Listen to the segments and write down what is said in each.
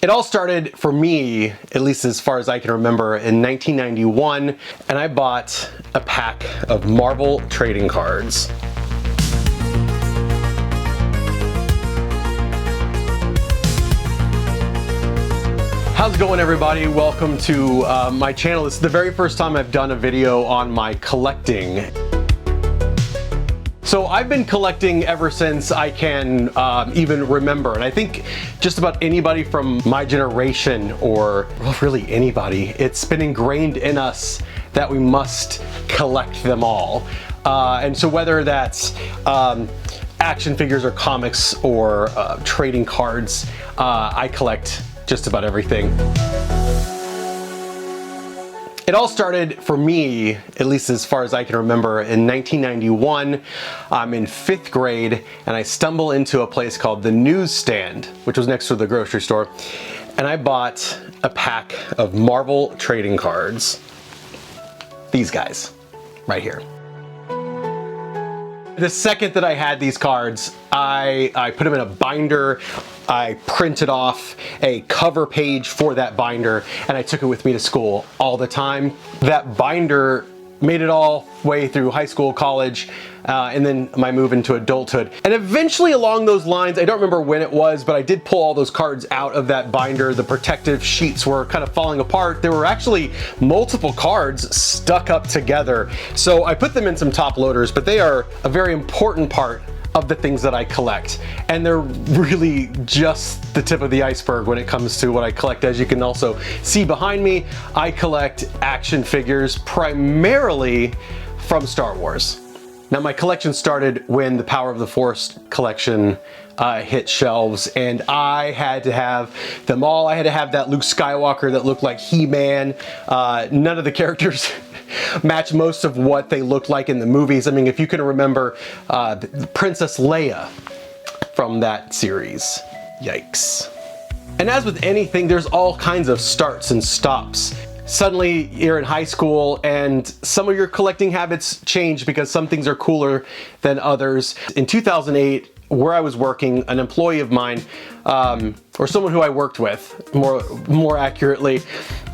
It all started for me, at least as far as I can remember, in 1991, and I bought a pack of Marvel trading cards. How's it going, everybody? Welcome to my channel. This is the very first time I've done a video on my collecting. So I've been collecting ever since I can even remember, and I think just about anybody from my generation, or well, really anybody, it's been ingrained in us that we must collect them all. And so whether that's action figures or comics or trading cards, I collect just about everything. It all started for me, at least as far as I can remember, in 1991. I'm in 5th grade and I stumble into a place called the Newsstand, which was next to the grocery store, and I bought a pack of Marvel trading cards. These guys, right here. The second that I had these cards, I put them in a binder. I printed off a cover page for that binder and I took it with me to school all the time. That binder made it all way through high school, college, and then my move into adulthood. And eventually along those lines, I don't remember when it was, but I did pull all those cards out of that binder. The protective sheets were kind of falling apart. There were actually multiple cards stuck up together. So I put them in some top loaders, but they are a very important part of the things that I collect. And they're really just the tip of the iceberg when it comes to what I collect. As you can also see behind me, I collect action figures primarily from Star Wars. Now, my collection started when the Power of the Force collection hit shelves, and I had to have them all. I had to have that Luke Skywalker that looked like He-Man. None of the characters match most of what they looked like in the movies. I mean, if you can remember Princess Leia from that series, yikes. And as with anything, there's all kinds of starts and stops. Suddenly you're in high school and some of your collecting habits change because some things are cooler than others. In 2008, where I was working, an employee of mine, or someone who I worked with, more accurately,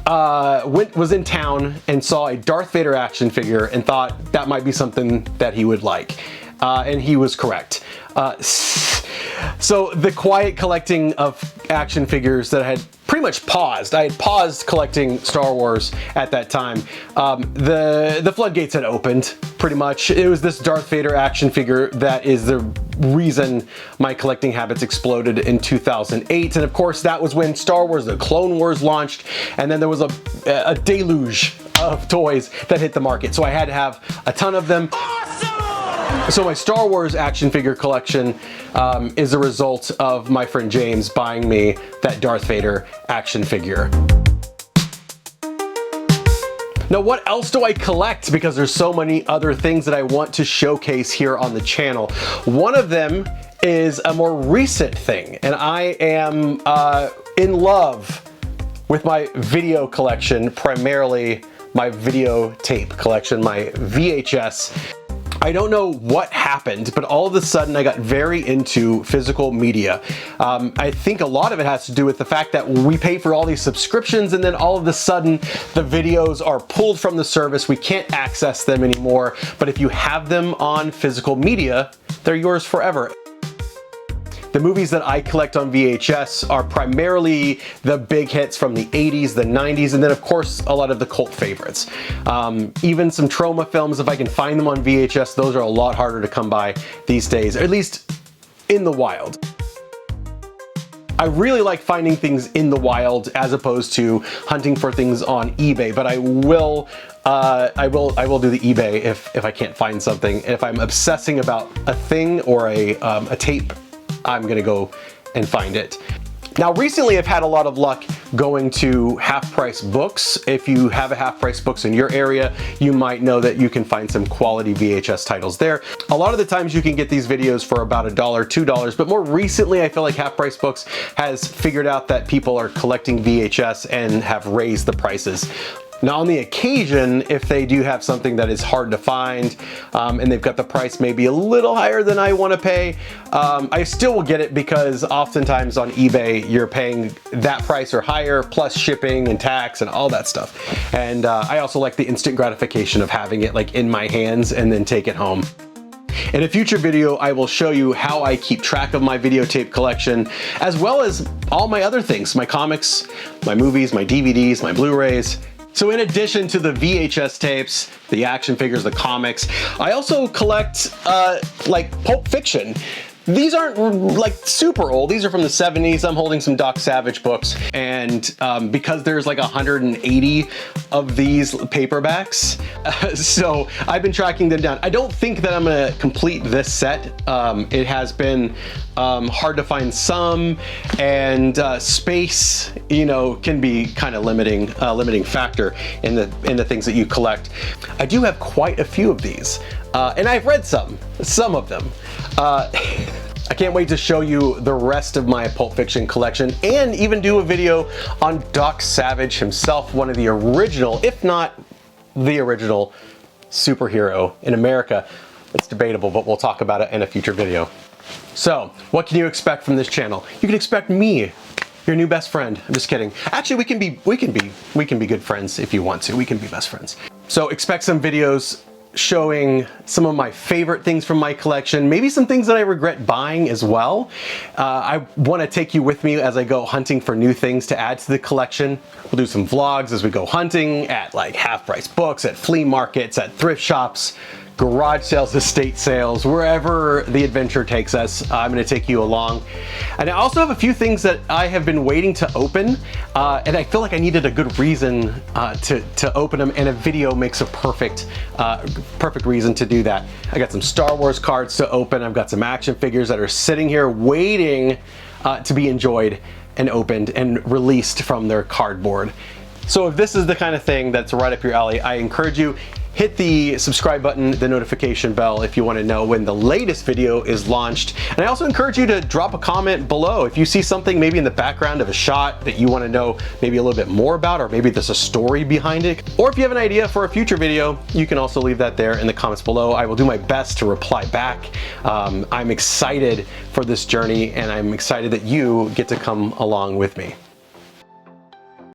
was in town and saw a Darth Vader action figure and thought that might be something that he would like. And he was correct. So the quiet collecting of action figures that I had pretty much paused. I had paused collecting Star Wars at that time. The floodgates had opened, pretty much. It was this Darth Vader action figure that is the reason my collecting habits exploded in 2008. And of course, that was when Star Wars, the Clone Wars launched, and then there was a deluge of toys that hit the market. So I had to have a ton of them. So my Star Wars action figure collection is a result of my friend James buying me that Darth Vader action figure. Now, what else do I collect? Because there's so many other things that I want to showcase here on the channel. One of them is a more recent thing, and I am in love with my video collection, primarily my videotape collection, my VHS. I don't know what happened, but all of a sudden I got very into physical media. I think a lot of it has to do with the fact that we pay for all these subscriptions and then all of a sudden the videos are pulled from the service. We can't access them anymore, but if you have them on physical media, they're yours forever. The movies that I collect on VHS are primarily the big hits from the 80s, the 90s, and then of course a lot of the cult favorites. Even some trauma films, if I can find them on VHS, those are a lot harder to come by these days, or at least in the wild. I really like finding things in the wild as opposed to hunting for things on eBay, but I will do the eBay if I can't find something. And if I'm obsessing about a thing or a tape, I'm gonna go and find it. Now, recently I've had a lot of luck going to half-price books. If you have a half-price books in your area, you might know that you can find some quality VHS titles there. A lot of the times you can get these videos for about $1, $2, but more recently I feel like half-price books has figured out that people are collecting VHS and have raised the prices. Now on the occasion, if they do have something that is hard to find and they've got the price maybe a little higher than I want to pay, I still will get it because oftentimes on eBay you're paying that price or higher plus shipping and tax and all that stuff. And I also like the instant gratification of having it like in my hands and then take it home. In a future video, I will show you how I keep track of my videotape collection, as well as all my other things, my comics, my movies, my DVDs, my Blu-rays. So in addition to the VHS tapes, the action figures, the comics, I also collect like Pulp Fiction. These aren't like super old. These are from the 70s. I'm holding some Doc Savage books. And because there's like 180 of these paperbacks, so I've been tracking them down. I don't think that I'm gonna complete this set. It has been hard to find some, and space, you know, can be kind of limiting factor in the things that you collect. I do have quite a few of these, and I've read some of them. I can't wait to show you the rest of my Pulp Fiction collection and even do a video on Doc Savage himself, one of the original, if not the original superhero in America. It's debatable, but we'll talk about it in a future video. So, what can you expect from this channel? You can expect me, your new best friend. I'm just kidding. Actually, we can be good friends if you want to. We can be best friends. So expect some videos showing some of my favorite things from my collection, maybe some things that I regret buying as well. I want to take you with me as I go hunting for new things to add to the collection. We'll do some vlogs as we go hunting at like half-price books, at flea markets, at thrift shops, garage sales, estate sales, wherever the adventure takes us. I'm going to take you along. And I also have a few things that I have been waiting to open, and I feel like I needed a good reason to open them, and a video makes a perfect reason to do that. I got some Star Wars cards to open. I've got some action figures that are sitting here waiting to be enjoyed and opened and released from their cardboard. So if this is the kind of thing that's right up your alley, I encourage you, hit the subscribe button, the notification bell if you want to know when the latest video is launched. And I also encourage you to drop a comment below if you see something maybe in the background of a shot that you want to know maybe a little bit more about, or maybe there's a story behind it. Or if you have an idea for a future video, you can also leave that there in the comments below. I will do my best to reply back. I'm excited for this journey, and I'm excited that you get to come along with me.